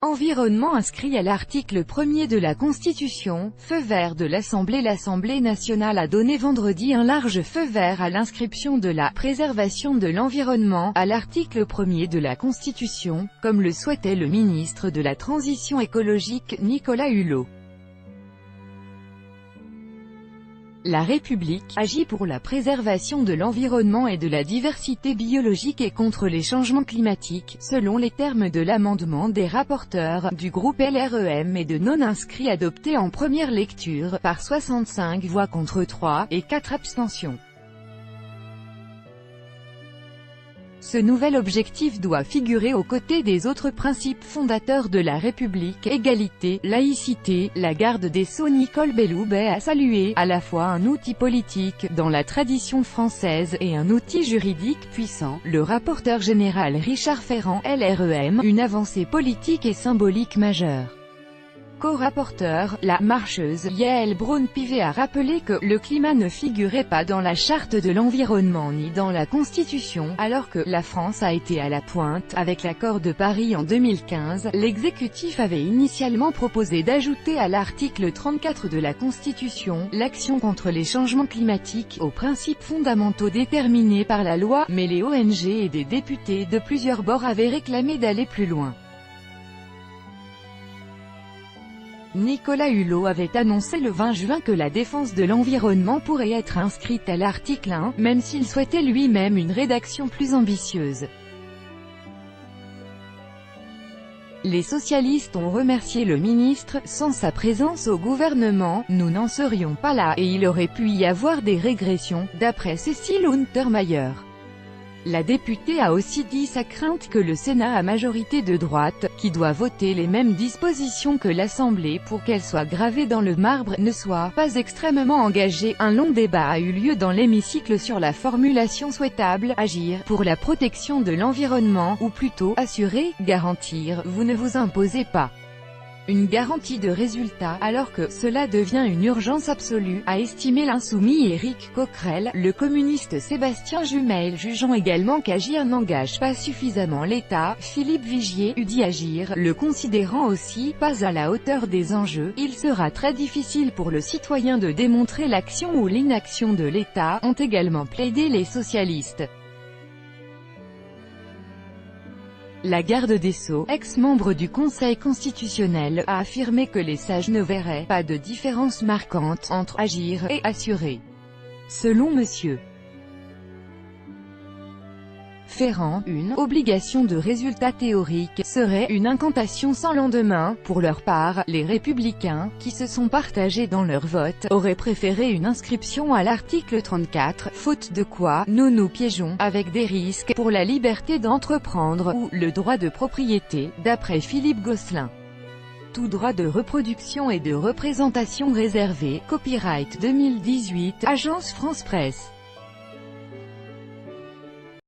Environnement inscrit à l'article 1er de la Constitution, feu vert de l'Assemblée. L'Assemblée nationale a donné vendredi un large feu vert à l'inscription de la préservation de l'environnement à l'article 1er de la Constitution, comme le souhaitait le ministre de la Transition écologique Nicolas Hulot. La République agit pour la préservation de l'environnement et de la diversité biologique et contre les changements climatiques, selon les termes de l'amendement des rapporteurs du groupe LREM et de non-inscrits adopté en première lecture, par 65 voix contre 3, et 4 abstentions. Ce nouvel objectif doit figurer aux côtés des autres principes fondateurs de la République: égalité, laïcité. La garde des Sceaux Nicole Belloubet a salué, à la fois un outil politique, dans la tradition française, et un outil juridique puissant, le rapporteur général Richard Ferrand, LREM, une avancée politique et symbolique majeure. Co-rapporteur, la marcheuse Yael Braun-Pivet a rappelé que le climat ne figurait pas dans la charte de l'environnement ni dans la Constitution, alors que la France a été à la pointe. Avec l'accord de Paris en 2015, l'exécutif avait initialement proposé d'ajouter à l'article 34 de la Constitution l'action contre les changements climatiques aux principes fondamentaux déterminés par la loi, mais les ONG et des députés de plusieurs bords avaient réclamé d'aller plus loin. Nicolas Hulot avait annoncé le 20 juin que la défense de l'environnement pourrait être inscrite à l'article 1, même s'il souhaitait lui-même une rédaction plus ambitieuse. Les socialistes ont remercié le ministre. Sans sa présence au gouvernement, nous n'en serions pas là, et il aurait pu y avoir des régressions, d'après Cécile Untermaier. La députée a aussi dit sa crainte que le Sénat à majorité de droite, qui doit voter les mêmes dispositions que l'Assemblée pour qu'elles soient gravées dans le marbre, ne soit pas extrêmement engagé. Un long débat a eu lieu dans l'hémicycle sur la formulation souhaitable: agir pour la protection de l'environnement, ou plutôt assurer, garantir. Vous ne vous imposez pas une garantie de résultat, alors que cela devient une urgence absolue, a estimé l'insoumis Éric Coquerel. Le communiste Sébastien Jumel, jugeant également qu'agir n'engage pas suffisamment l'État, Philippe Vigier eût dit agir, le considérant aussi pas à la hauteur des enjeux. Il sera très difficile pour le citoyen de démontrer l'action ou l'inaction de l'État, ont également plaidé les socialistes. La garde des Sceaux, ex-membre du Conseil constitutionnel, a affirmé que les sages ne verraient pas de différence marquante entre agir et assurer. Selon M. Ferrand, une obligation de résultat théorique serait une incantation sans lendemain. Pour leur part, les Républicains, qui se sont partagés dans leur vote, auraient préféré une inscription à l'article 34, faute de quoi nous nous piégeons avec des risques pour la liberté d'entreprendre ou le droit de propriété, d'après Philippe Gosselin. Tout droit de reproduction et de représentation réservé. Copyright 2018, Agence France Presse.